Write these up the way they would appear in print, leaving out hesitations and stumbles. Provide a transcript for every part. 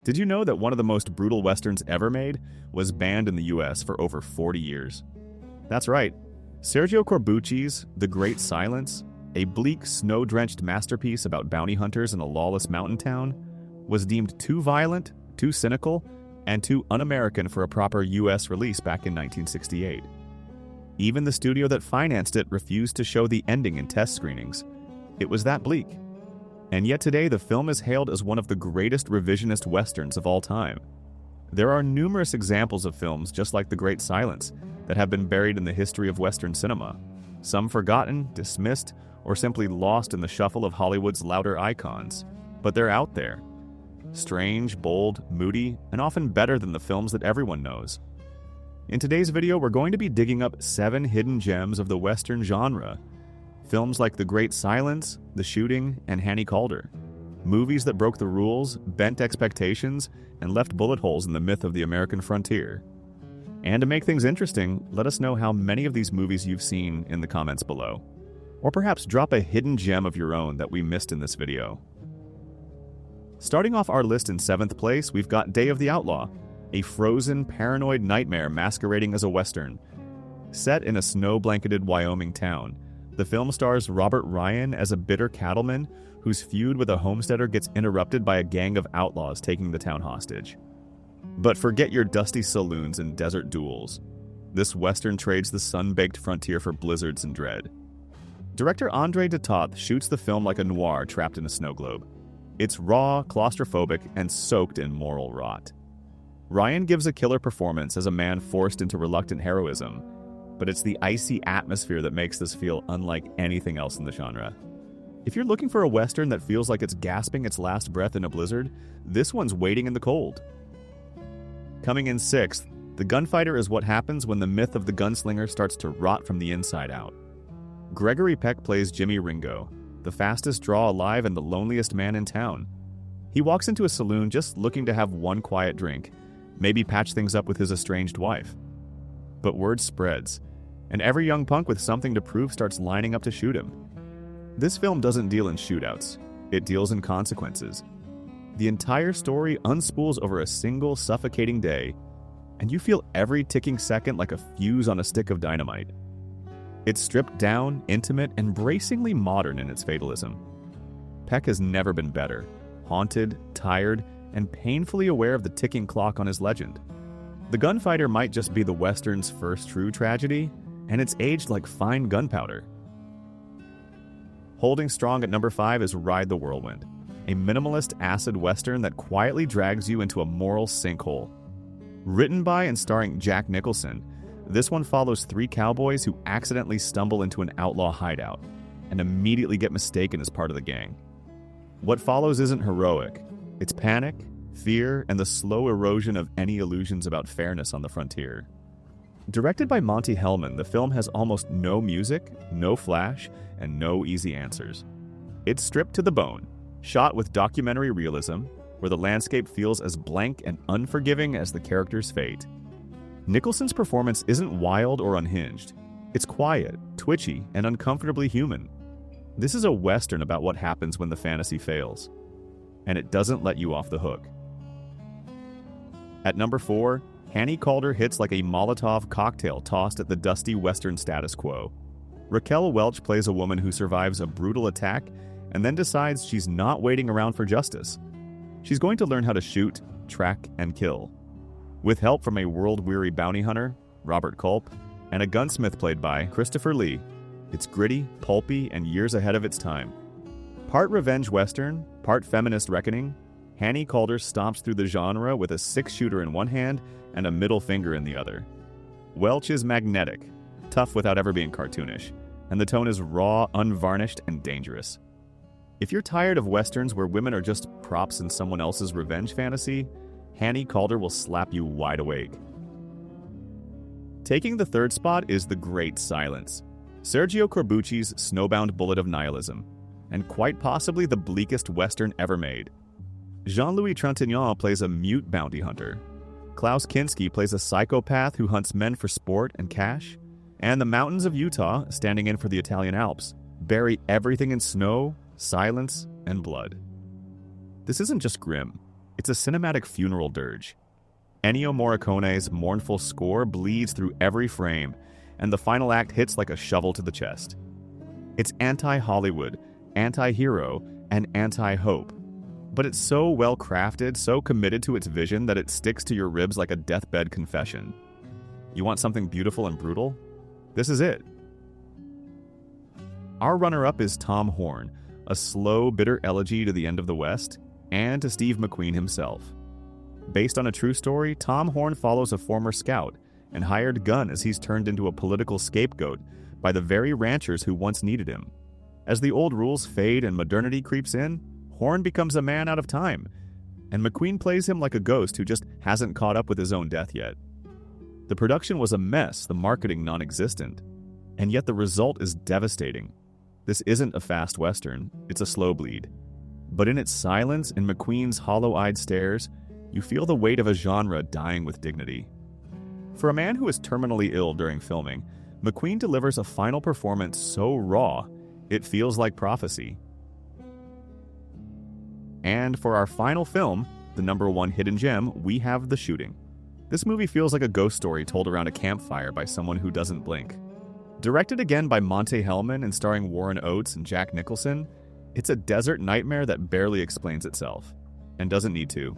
Did you know that one of the most brutal westerns ever made was banned in the US for over 40 years? That's right. Sergio Corbucci's The Great Silence, a bleak, snow-drenched masterpiece about bounty hunters in a lawless mountain town, was deemed too violent, too cynical, and too un-American for a proper US release back in 1968. Even the studio that financed it refused to show the ending in test screenings. It was that bleak. And yet today, the film is hailed as one of the greatest revisionist westerns of all time. There are numerous examples of films just like The Great Silence that have been buried in the history of Western cinema, some forgotten, dismissed, or simply lost in the shuffle of Hollywood's louder icons. But they're out there. Strange, bold, moody, and often better than the films that everyone knows. In today's video, we're going to be digging up 7 hidden gems of the Western genre. Films like The Great Silence, The Shooting, and Hannie Caulder. Movies that broke the rules, bent expectations, and left bullet holes in the myth of the American frontier. And to make things interesting, let us know how many of these movies you've seen in the comments below. Or perhaps drop a hidden gem of your own that we missed in this video. Starting off our list in 7th place, we've got Day of the Outlaw, a frozen, paranoid nightmare masquerading as a Western. Set in a snow-blanketed Wyoming town, the film stars Robert Ryan as a bitter cattleman whose feud with a homesteader gets interrupted by a gang of outlaws taking the town hostage. But forget your dusty saloons and desert duels. This Western trades the sun-baked frontier for blizzards and dread. Director André de Toth shoots the film like a noir trapped in a snow globe. It's raw, claustrophobic, and soaked in moral rot. Ryan gives a killer performance as a man forced into reluctant heroism, but it's the icy atmosphere that makes this feel unlike anything else in the genre. If you're looking for a Western that feels like it's gasping its last breath in a blizzard, this one's waiting in the cold. Coming in 6th, The Gunfighter is what happens when the myth of the gunslinger starts to rot from the inside out. Gregory Peck plays Jimmy Ringo, the fastest draw alive and the loneliest man in town. He walks into a saloon just looking to have one quiet drink, maybe patch things up with his estranged wife. But word spreads, and every young punk with something to prove starts lining up to shoot him. This film doesn't deal in shootouts, it deals in consequences. The entire story unspools over a single suffocating day, and you feel every ticking second like a fuse on a stick of dynamite. It's stripped down, intimate, and bracingly modern in its fatalism. Peck has never been better, haunted, tired, and painfully aware of the ticking clock on his legend. The Gunfighter might just be the Western's first true tragedy, and it's aged like fine gunpowder. Holding strong at number 5 is Ride the Whirlwind, a minimalist acid Western that quietly drags you into a moral sinkhole. Written by and starring Jack Nicholson, this one follows 3 cowboys who accidentally stumble into an outlaw hideout and immediately get mistaken as part of the gang. What follows isn't heroic. It's panic, fear, and the slow erosion of any illusions about fairness on the frontier. Directed by Monty Hellman, the film has almost no music, no flash, and no easy answers. It's stripped to the bone, shot with documentary realism, where the landscape feels as blank and unforgiving as the character's fate. Nicholson's performance isn't wild or unhinged. It's quiet, twitchy, and uncomfortably human. This is a Western about what happens when the fantasy fails, and it doesn't let you off the hook. At number 4, Hannie Caulder hits like a Molotov cocktail tossed at the dusty Western status quo. Raquel Welch plays a woman who survives a brutal attack and then decides she's not waiting around for justice. She's going to learn how to shoot, track, and kill. With help from a world-weary bounty hunter, Robert Culp, and a gunsmith played by Christopher Lee, it's gritty, pulpy, and years ahead of its time. Part revenge Western, part feminist reckoning, Hannie Caulder stomps through the genre with a 6-shooter in one hand and a middle finger in the other. Welch is magnetic, tough without ever being cartoonish, and the tone is raw, unvarnished, and dangerous. If you're tired of Westerns where women are just props in someone else's revenge fantasy, Hannie Caulder will slap you wide awake. Taking the 3rd spot is The Great Silence, Sergio Corbucci's snowbound bullet of nihilism, and quite possibly the bleakest Western ever made. Jean-Louis Trintignant plays a mute bounty hunter. Klaus Kinski plays a psychopath who hunts men for sport and cash. And the mountains of Utah, standing in for the Italian Alps, bury everything in snow, silence, and blood. This isn't just grim. It's a cinematic funeral dirge. Ennio Morricone's mournful score bleeds through every frame, and the final act hits like a shovel to the chest. It's anti-Hollywood, anti-hero, and anti-hope. But it's so well crafted, so committed to its vision that it sticks to your ribs like a deathbed confession. You want something beautiful and brutal? This is it. Our runner-up is Tom Horn, a slow, bitter elegy to the end of the West, and to Steve McQueen himself. Based on a true story, Tom Horn follows a former scout and hired gun as he's turned into a political scapegoat by the very ranchers who once needed him. As the old rules fade and modernity creeps in, Horn becomes a man out of time, and McQueen plays him like a ghost who just hasn't caught up with his own death yet. The production was a mess, the marketing non-existent, and yet the result is devastating. This isn't a fast Western, it's a slow bleed. But in its silence, in McQueen's hollow-eyed stares, you feel the weight of a genre dying with dignity. For a man who is terminally ill during filming, McQueen delivers a final performance so raw, it feels like prophecy. And for our final film, the #1 hidden gem, we have The Shooting. This movie feels like a ghost story told around a campfire by someone who doesn't blink. Directed again by Monte Hellman and starring Warren Oates and Jack Nicholson, it's a desert nightmare that barely explains itself, and doesn't need to.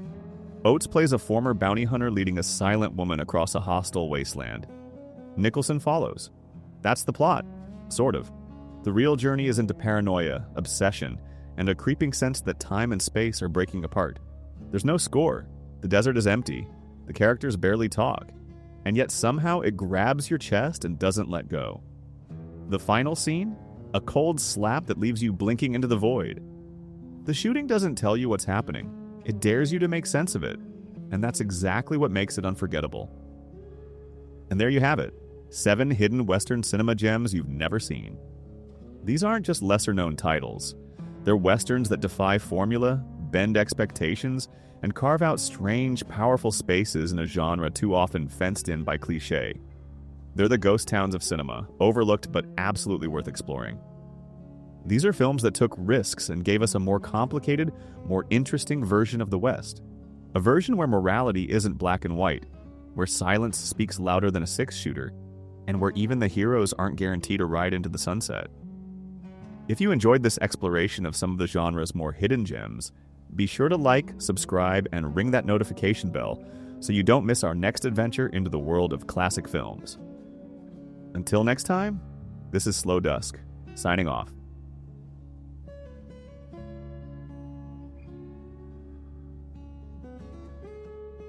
Oates plays a former bounty hunter leading a silent woman across a hostile wasteland. Nicholson follows. That's the plot, sort of. The real journey is into paranoia, obsession, and a creeping sense that time and space are breaking apart. There's no score. The desert is empty. The characters barely talk. And yet somehow it grabs your chest and doesn't let go. The final scene? A cold slap that leaves you blinking into the void. The Shooting doesn't tell you what's happening. It dares you to make sense of it. And that's exactly what makes it unforgettable. And there you have it. 7 hidden Western cinema gems you've never seen. These aren't just lesser-known titles. They're Westerns that defy formula, bend expectations, and carve out strange, powerful spaces in a genre too often fenced in by cliché. They're the ghost towns of cinema, overlooked but absolutely worth exploring. These are films that took risks and gave us a more complicated, more interesting version of the West. A version where morality isn't black and white, where silence speaks louder than a six-shooter, and where even the heroes aren't guaranteed a ride into the sunset. If you enjoyed this exploration of some of the genre's more hidden gems, be sure to like, subscribe, and ring that notification bell so you don't miss our next adventure into the world of classic films. Until next time, this is Slow Dusk, signing off.